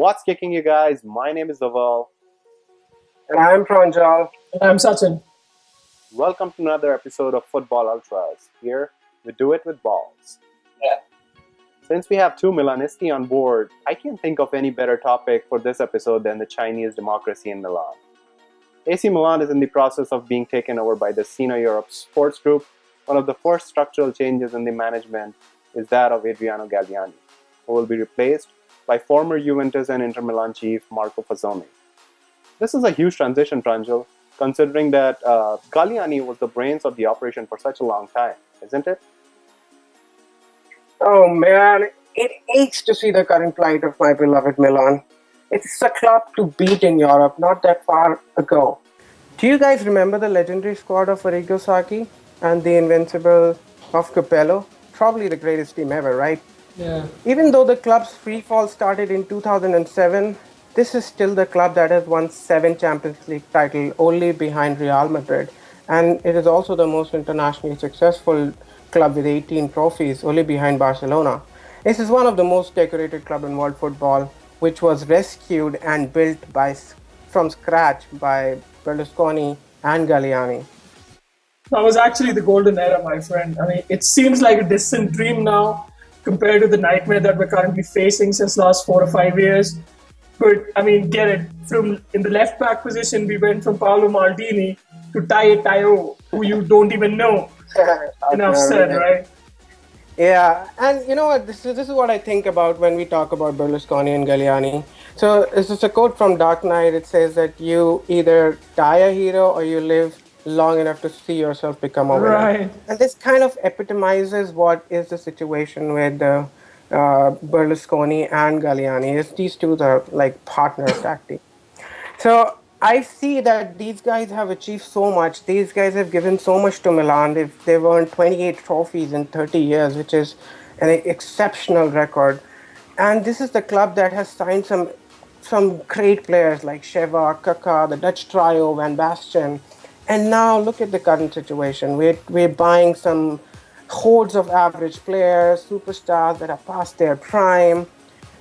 What's kicking you guys? My name is Dhawal. And I'm Pranjal. I'm Sachin. Welcome to another episode of Football Ultras. Here, we do it with balls. Yeah. Since we have two Milanisti on board, I can't think of any better topic for this episode than the Chinese democracy in Milan. AC Milan is in the process of being taken over by the Sino Europe Sports Group. One of the first structural changes in the management is that of Adriano Galliani, who will be replaced by former Juventus and Inter Milan chief Marco Fazzoni. This is a huge transition, Pranjal, considering that Galliani was the brains of the operation for such a long time, isn't it? Oh man, it aches to see the current plight of my beloved Milan. It's a club to beat in Europe not that far ago. Do you guys remember the legendary squad of Arrigo Sacchi and the invincible of Capello? Probably the greatest team ever, right? Yeah. Even though the club's free fall started in 2007, this is still the club that has won 7 Champions League titles, only behind Real Madrid. And it is also the most internationally successful club with 18 trophies, only behind Barcelona. This is one of the most decorated clubs in world football, which was rescued and built from scratch by Berlusconi and Galliani. That was actually the golden era, my friend. I mean, it seems like a distant dream now compared to the nightmare that we're currently facing since last 4 or 5 years. But I mean, get it. From in the left back position, we went from Paolo Maldini to Tayo, who you don't even know. Enough said, right? Yeah, and you know what? This is what I think about when we talk about Berlusconi and Galliani. So this is a quote from Dark Knight. It says that you either die a hero or you live long enough to see yourself become a winner. Right. And this kind of epitomizes what is the situation with Berlusconi and Galliani. These two are like partners acting. So I see that these guys have achieved so much. These guys have given so much to Milan. They've earned 28 trophies in 30 years, which is an exceptional record. And this is the club that has signed some great players like Sheva, Kaká, the Dutch trio, Van Basten. And now look at the current situation. We're buying some hordes of average players, superstars that are past their prime.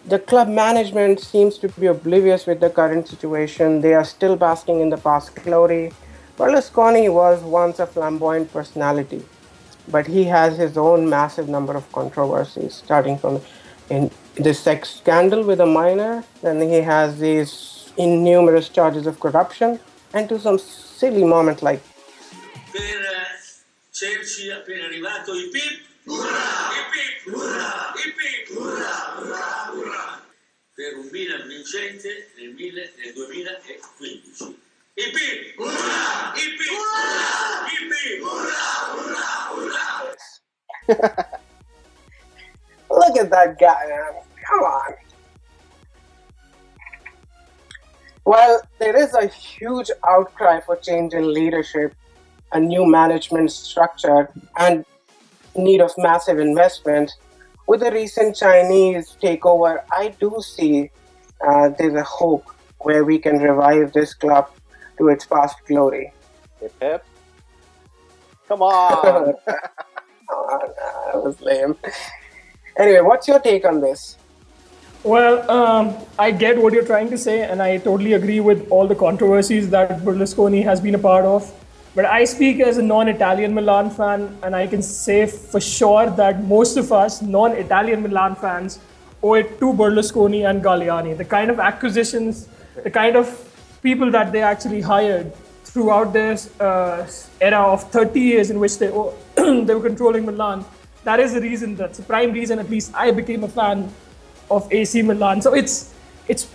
The club management seems to be oblivious with the current situation. They are still basking in the past glory. Berlusconi was once a flamboyant personality, but he has his own massive number of controversies, starting from in the sex scandal with a minor, then he has these innumerous charges of corruption, and to some silly moment like per Chelsea appena arrivato i Pip, i Pip, i Pip, per un Milan vincente nel 2015. I Pip, i Pip, i Pip. Look at that guy, man. Come on. Well, there is a huge outcry for change in leadership, a new management structure, and need of massive investment. With the recent Chinese takeover, I do see there's a hope where we can revive this club to its past glory. Hip hip. Come on. Oh, that was lame. Anyway, what's your take on this? Well, I get what you're trying to say, and I totally agree with all the controversies that Berlusconi has been a part of. But I speak as a non-Italian Milan fan, and I can say for sure that most of us non-Italian Milan fans owe it to Berlusconi and Galliani. The kind of acquisitions, the kind of people that they actually hired throughout this era of 30 years in which they were controlling Milan, that is the reason, that's the prime reason at least I became a fan of AC Milan. So it's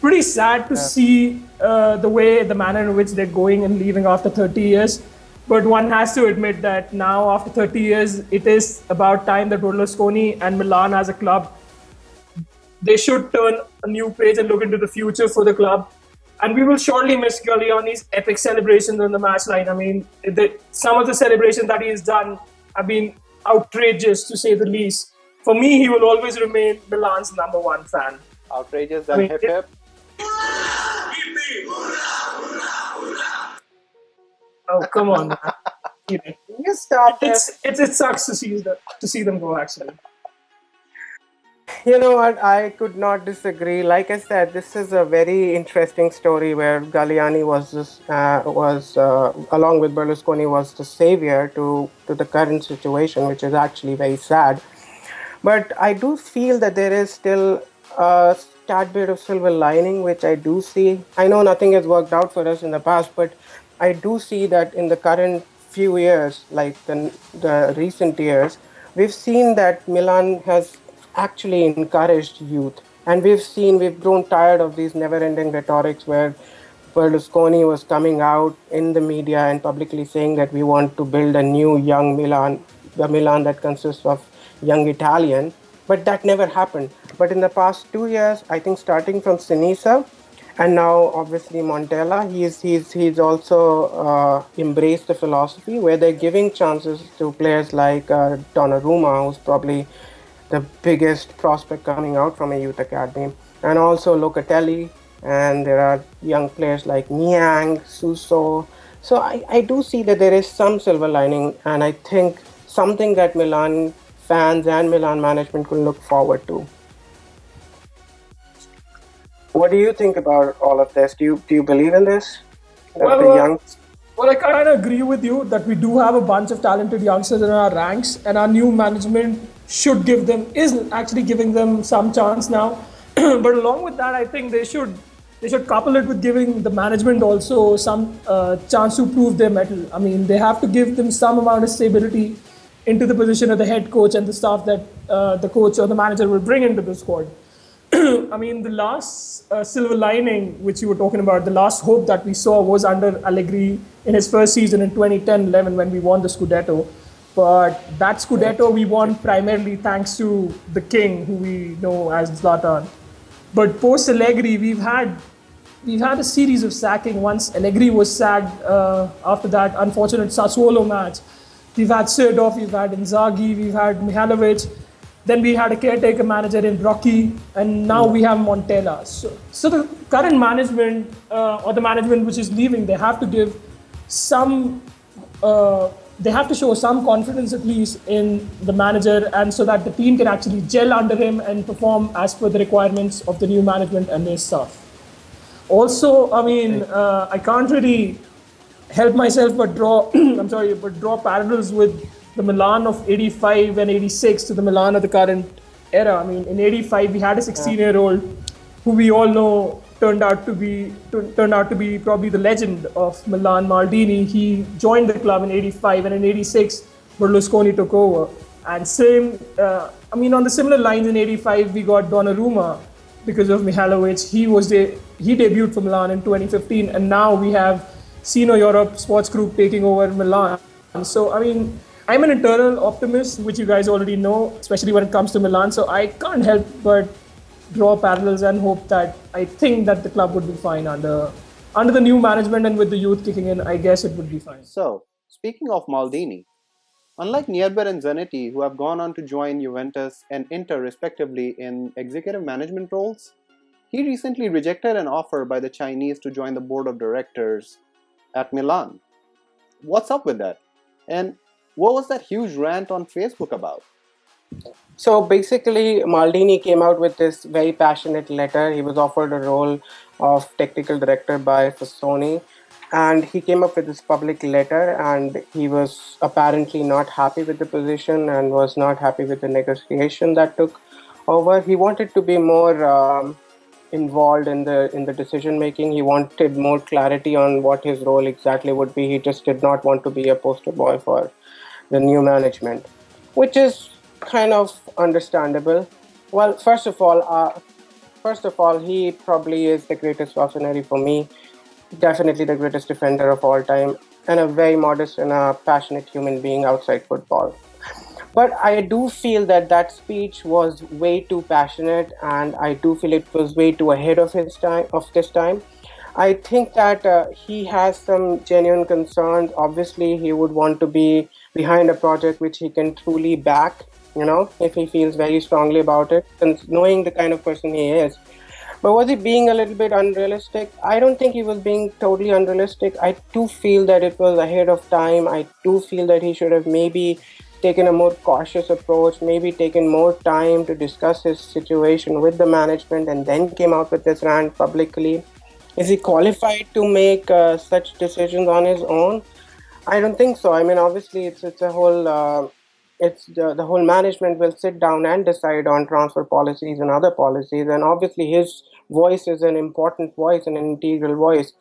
pretty sad to see the manner in which they're going and leaving after 30 years. But one has to admit that now, after 30 years, it is about time that Berlusconi and Milan as a club, they should turn a new page and look into the future for the club. And we will surely miss Galliani's epic celebrations on the match line. I mean, some of the celebrations that he has done have been outrageous, to say the least. For me, he will always remain Milan's #1 fan. Outrageous and hip hip. Oh, come on, man. You stop this. It sucks to see them go, actually. You know what? I could not disagree. Like I said, this is a very interesting story where Galliani was along with Berlusconi was the savior to the current situation, which is actually very sad. But I do feel that there is still a tad bit of silver lining, which I do see. I know nothing has worked out for us in the past, but I do see that in the current few years, like the recent years, we've seen that Milan has actually encouraged youth. And we've grown tired of these never ending rhetorics where Berlusconi was coming out in the media and publicly saying that we want to build a new young Milan, the Milan that consists of young Italian, but that never happened. But in the past 2 years, I think starting from Sinisa and now obviously Montella, he's also embraced the philosophy where they're giving chances to players like Donnarumma, who's probably the biggest prospect coming out from a youth academy, and also Locatelli, and there are young players like Niang, Suso. So I do see that there is some silver lining, and I think something that Milan fans and Milan management could look forward to. What do you think about all of this? Do you believe in this? That Well, the young Well, I kind of agree with you that we do have a bunch of talented youngsters in our ranks, and our new management is actually giving them some chance now. But along with that, I think they should couple it with giving the management also some chance to prove their mettle. I mean, they have to give them some amount of stability into the position of the head coach and the staff that the coach or the manager will bring into the squad. I mean, the last silver lining, which you were talking about, the last hope that we saw was under Allegri in his first season in 2010-11 when we won the Scudetto. But that Scudetto we won primarily thanks to the king, who we know as Zlatan. But post Allegri, we've had a series of sacking. Once Allegri was sacked, after that unfortunate Sassuolo match, we've had Serdov, we've had Inzaghi, we've had Mihalovic. Then we had a caretaker manager in Rocky, and now we have Montella. So the current management or the management which is leaving, they have to give some, they have to show some confidence at least in the manager, and so that the team can actually gel under him and perform as per the requirements of the new management and their staff. Also, I mean, I can't really help myself but draw, draw parallels with the Milan of 85 and 86 to the Milan of the current era. I mean, in 85 we had a 16-year-old who we all know turned out to be probably the legend of Milan, Maldini. He joined the club in 85, and in 86 Berlusconi took over. And on the similar lines in 85 we got Donnarumma because of Mihalovic. He debuted for Milan in 2015, and now we have Sino Europe Sports Group taking over Milan. So I mean, I'm an eternal optimist, which you guys already know, especially when it comes to Milan. So I can't help but draw parallels and hope that I think that the club would be fine under the new management, and with the youth kicking in, I guess it would be fine. So, speaking of Maldini, unlike Nierber and Zanetti, who have gone on to join Juventus and Inter respectively in executive management roles, he recently rejected an offer by the Chinese to join the board of directors at Milan. What's up with that? And what was that huge rant on Facebook about? So basically, Maldini came out with this very passionate letter. He was offered a role of technical director by Sony, and he came up with this public letter, and he was apparently not happy with the position and was not happy with the negotiation that took over. He wanted to be more involved in the decision making. He wanted more clarity on what his role exactly would be. He just did not want to be a poster boy for the new management, which is kind of understandable. Well, first of all, he probably is the greatest Rossoneri for me. Definitely the greatest defender of all time, and a very modest and a passionate human being outside football. But I do feel that speech was way too passionate, and I do feel it was way too ahead of this time. I think that he has some genuine concerns. Obviously, he would want to be behind a project which he can truly back, if he feels very strongly about it, and knowing the kind of person he is. But was he being a little bit unrealistic? I don't think he was being totally unrealistic. I do feel that it was ahead of time. I do feel that he should have maybe taken a more cautious approach, maybe taken more time to discuss his situation with the management and then came out with this rant publicly? Is he qualified to make such decisions on his own? I don't think so. I mean, obviously, it's a whole it's the whole management will sit down and decide on transfer policies and other policies, and obviously his voice is an important voice and an integral voice.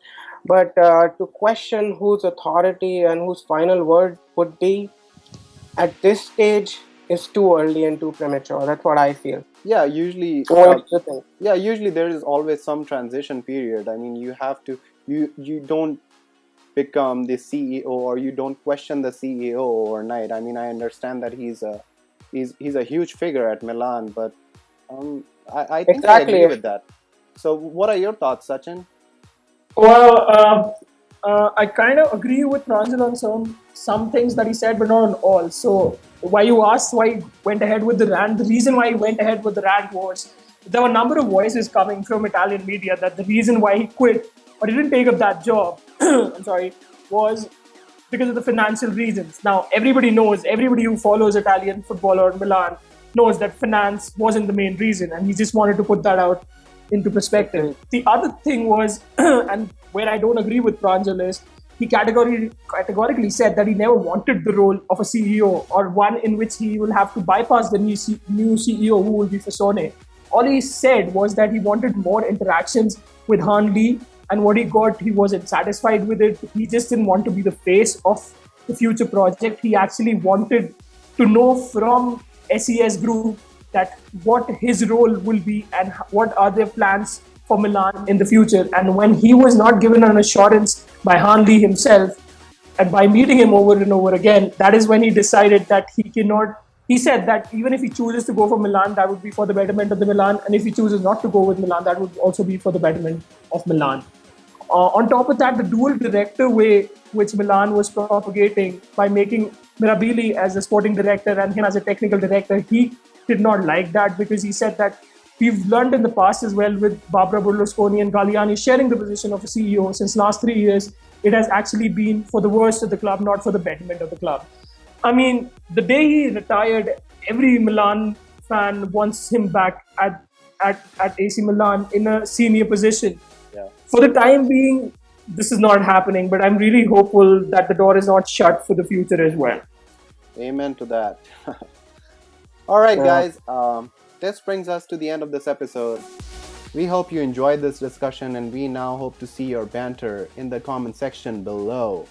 But to question whose authority and whose final word would be at this stage is too early and too premature. That's what I feel. Yeah, usually. What do you think? Yeah, usually there is always some transition period. I mean, you have to you don't become the CEO or you don't question the CEO overnight. I mean, I understand that he's a huge figure at Milan, but I think I agree with that. So, what are your thoughts, Sachin? Well, I kind of agree with Pranjal on some things that he said, but not on all. So, why you asked why he went ahead with the rant, the reason why he went ahead with the rant was there were a number of voices coming from Italian media that the reason why he quit or he didn't take up that job, I'm sorry, was because of the financial reasons. Now, everybody who follows Italian football or Milan knows that finance wasn't the main reason, and he just wanted to put that out into perspective. The other thing was, and where I don't agree with Pranjal is, he categorically said that he never wanted the role of a CEO or one in which he will have to bypass the new CEO who will be Fasone. All he said was that he wanted more interactions with Hanley, and what he got, he wasn't satisfied with it. He just didn't want to be the face of the future project. He actually wanted to know from SES Group that what his role will be and what are their plans for Milan in the future. And when he was not given an assurance by Hanley himself, and by meeting him over and over again, that is when he decided that he said that even if he chooses to go for Milan, that would be for the betterment of the Milan. And if he chooses not to go with Milan, that would also be for the betterment of Milan. On top of that, the dual director way which Milan was propagating by making Mirabili as a sporting director and him as a technical director, he did not like that because he said that we've learned in the past as well with Barbara Berlusconi and Galliani sharing the position of a CEO since last 3 years, it has actually been for the worst of the club, not for the betterment of the club. I mean, the day he retired, every Milan fan wants him back at AC Milan in a senior position. Yeah. For the time being, this is not happening, but I'm really hopeful that the door is not shut for the future as well. Amen to that. All right, guys. This brings us to the end of this episode. We hope you enjoyed this discussion, and we now hope to see your banter in the comment section below.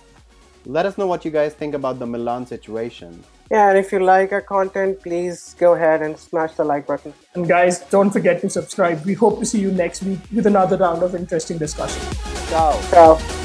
Let us know what you guys think about the Milan situation. Yeah, and if you like our content, please go ahead and smash the like button. And guys, don't forget to subscribe. We hope to see you next week with another round of interesting discussion. Ciao. Ciao.